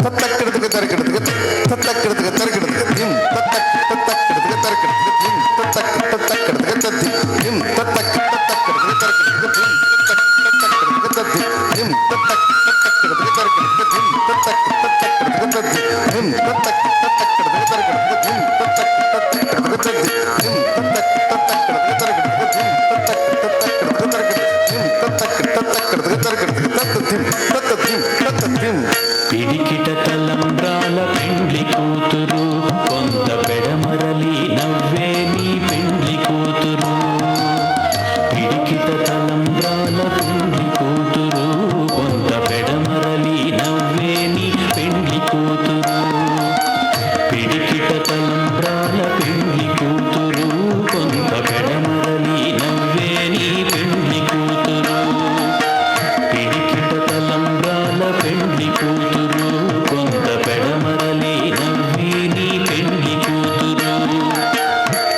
తత్తక్కడదిగ తరగడదిగ తత్తక్కడదిగ తరగడదిగ ధిం తత్తక్కడదిగ తరగడదిగ ధిం తత్తక్కడదిగ తద్ది ధిం తత్తక్కడదిగ తరగడదిగ ధిం తత్తక్కడదిగ తద్ది ధిం తత్తక్కడదిగ తరగడదిగ ధిం తత్తక్కడదిగ తద్ది ధిం తత్తక్కడదిగ తరగడదిగ ధిం తత్తక్కడదిగ తద్ది ధిం తత్తక్కడదిగ తరగడదిగ ధిం తత్తక్కడదిగ తరగడదిగ ధిం తత్తక్కడదిగ పిడికిట తలంబ్రాల పెండ్లి కూతురు కొంత పెడమరలి నవ్వే నీ పెండ్లి కూతురు పిడికిట తలంబ్రాల పెండ్లి కూతురు కొంత పెడమరలి నవ్వే నీ పెండ్లి కూతురు పిడికిట తలంబ్రాల పెండ్లి కూతురు కొంత పెడమరలి నవ్వే నీ పెండ్లి కూతురు పిడికిట తలంబ్రాల పెండ్లి కూతురు కొంత పెడమరలి నవ్వే నీ పెండ్లి కూతురు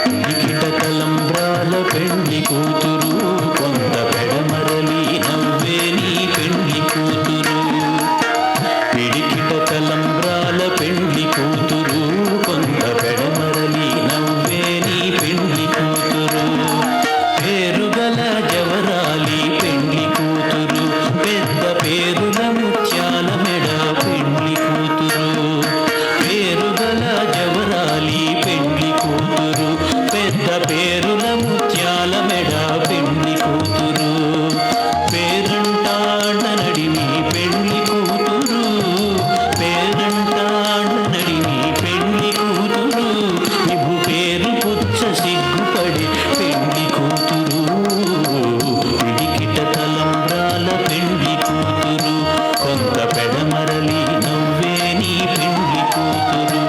పిడికిట తలంబ్రాల పెండ్లి కూతురు కొంత పెడమరలి నవ్వే నీ పెండ్లి కూతురు పిడికిట తలంబ్రాల పెండ్లి కూతురు కొంత పెడమరలి నవ్వే నీ పెండ్లి కూతురు పేరుగల జవరాలి పెండ్లి కూతురు పెద్ద పేరుల ముత్యాల మెడ పెండ్లి కూతురు పేరుగల జవరాలి పెండ్లి కూతురు పెద్ద పేరుల ముత్యాల మెడ పెండ్లి కూతురు పేరంటాండ నడిమి పెండ్లి కూతురు పేరంటాండ నడిమి పెండ్లి కూతురు ఇవ్వు పేరు పుచ్చ సిగ్గుపడి పెండ్లి కూతురు పిడికిట తలంబ్రాల పెండ్లి కూతురు కొంత పెడమరలి నవ్వే నీ పెండ్లి కూతురు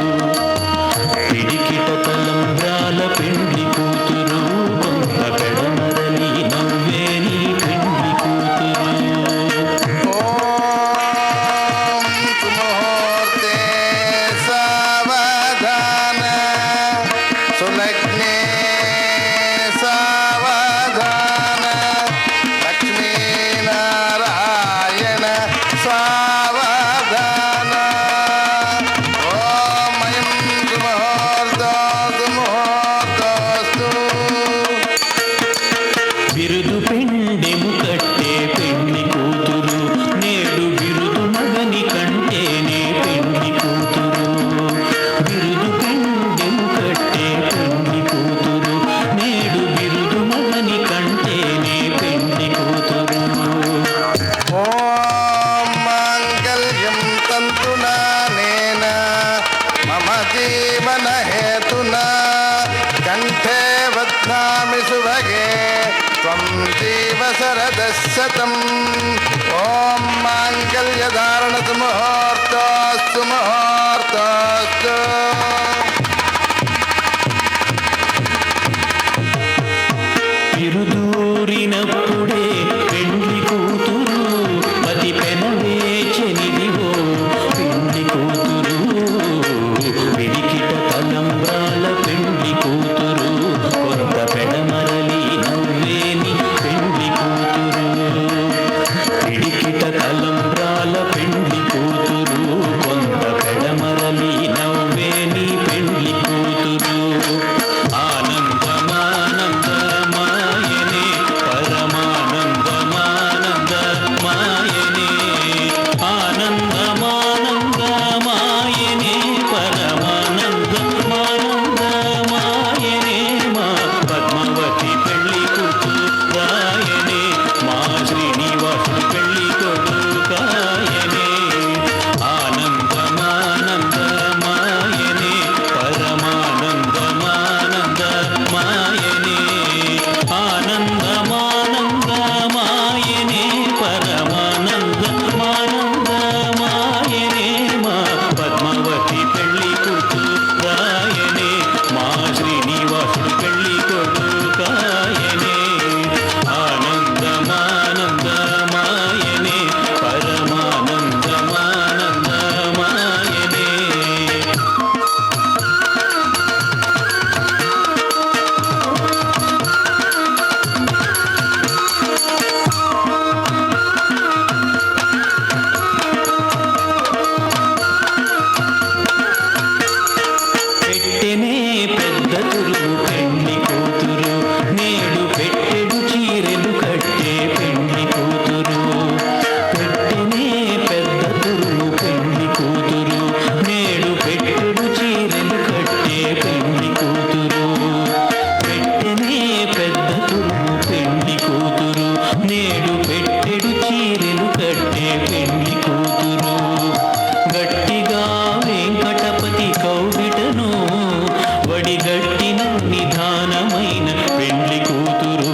పిడికిట తలంబ్రాల పెండ్లి కూతురు కొంత పెడమరలి నవ్వే నీ పెండ్లి కూతురు ఓం సుముహూర్తే సావధాన సులగ్నే సావధాన లక్ష్మీనారాయణ సావధాన ఓం అయం సుముహూర్తోస్తు బిరుదు పెండెము కట్టే పెండ్లి కూతురు నేడు బిరుదు మగని కంటేనే పెండ్లి కూతురు బిరుదు పెండెము కట్టే పెండ్లి కూతురు నేడు బిరుదు మగని కంటేనే పెండ్లి కూతురు ఓం మాంగళ్యం తంతునా నేన మమ జీవన హేతునా కంఠే వద్నామి సుభగే త్వం జీవ శరదశతం ఓం మాంగళ్యధారణ సుముహూర్తోస్తు ముహూర్తోస్తు బిరుదూరినప్పుడే పెండ్లి కూతురు పతి పెనవేచెనిదివో పెండ్లి కూతురు పిడికిట తలంబ్రాల పెండ్లి కూతురు కొంత పెడమరలి నవ్వే నీ పెండ్లి కూతురు పిడికిట తలంబ్రాల పెండ్లి కూతురు కొంత పెడమరలి నవ్వే నీ పెండ్లి కూతురు ఆనందమానందమాయనే పరమానంద నేడు పెట్టెడు చీరెలు కట్టే పెళ్లి కూతురు గట్టిగా వెంకటపతి కౌగిటను వడిగట్టిన నిధానమైన పెళ్లి కూతురు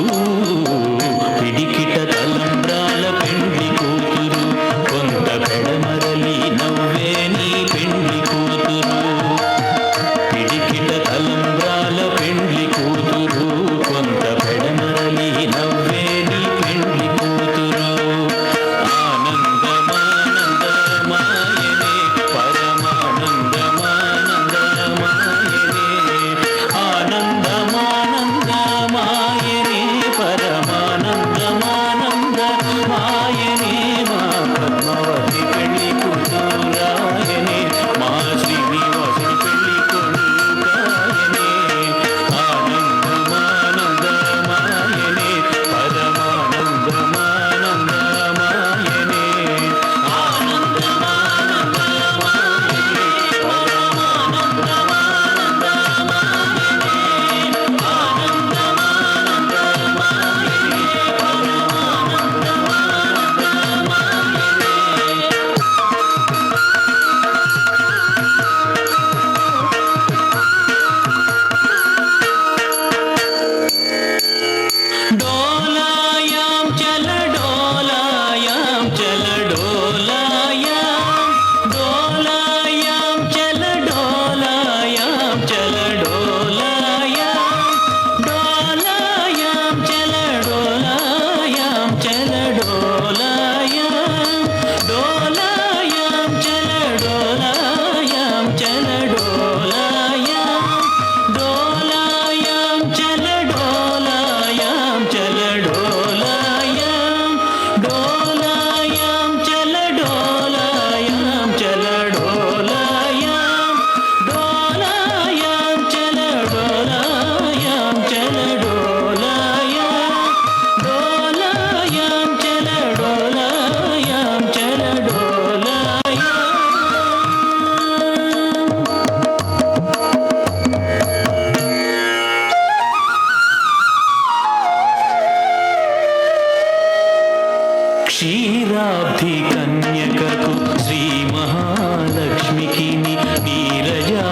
పిడికిట తలంబ్రాల పెళ్లి కూతురు కొంత పెడమరలి నవ్వే నీ పెళ్లి కూతురు పిడికిట తలంబ్రాల పెళ్లి కూతురు కొంత పెడమరలి నవ్వే నీ పెళ్లి కూతురు ఆనందమానందమాయనే పరమానందమానందమాయనే ఆనందమానందమాయనే పరమానందమానందమాయనే మా పద్మావతి పెళ్లి కూతురాయనే మా శ్రీనివాసుని పెళ్లి కొడుకాయనే ఆనందమానందమాయనే పరమానందమానందమాయనే डोलायां चल डोलायां चल डोलायां डोलायां चल डोलायां चल डोलायां डोलायां चल डोलायां चल डोलायां डोलायां चल डोलायां चल डोलायां डोलायां चल डोलायां चल डोलायां डोलायां चल डोलायां चल डोलायां डोलायां चल डोलायां चल डोलायां डोलायां चल डोलायां चल डोलायां क्षीराब्धि कन्यकకు శ్రీ మహాలక్ష్మికి నీరజాలయమునకు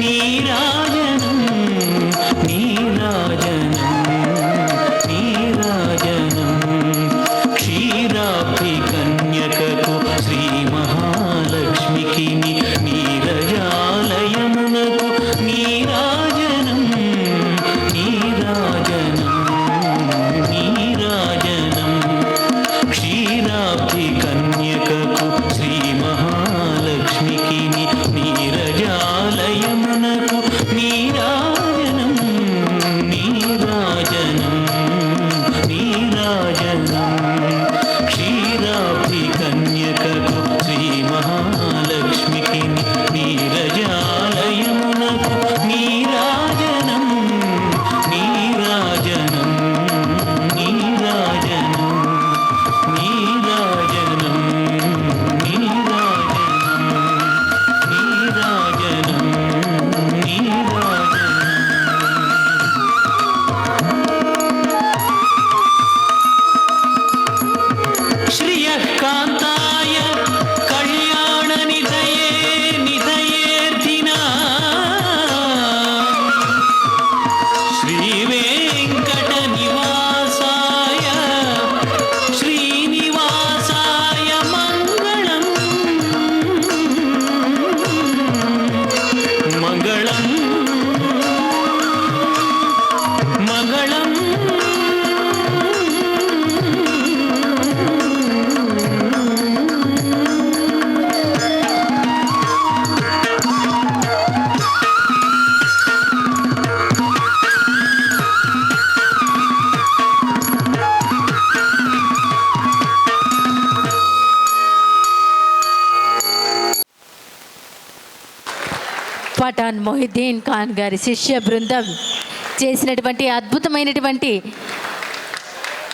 నీరాజనం నీరాజనం నీరాజనం క్షీరాబ్ధి కన్యకకు శ్రీ మహాలక్ష్మికి నీరజాలయమునకు నీరాజనం నీరాజనం నీరాజనం క్షీరాబ్ధి కన్యకకు శ్రీ మహాలక్ష్మికి నీరజాలయమునకు నీరాజనం నీరాజనం నీరాజనం క్షీరాబ్ధి కన్యకకు శ్రీ మహాలక్ష్మికి నీరజాలయమునకు నీరాజనం నీరాజనం నీరాజనం నీరాజనం నీరాజనం నీరాజనం నీరాజనం శ్రియః కాంతాయ కళ్యాణ నిధయే నిధయేర్థినా శ్రీ వెంకట నివాసాయ శ్రీనివాసాయ మంగళం మంగళం మంగళం పఠాన్ మొహిద్దీన్ ఖాన్ గారి శిష్య బృందం చేసినటువంటి అద్భుతమైనటువంటి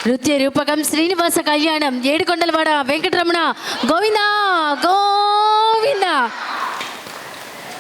నృత్య రూపకం శ్రీనివాస కళ్యాణం ఏడుకొండలవాడ వెంకటరమణ గోవింద గోవింద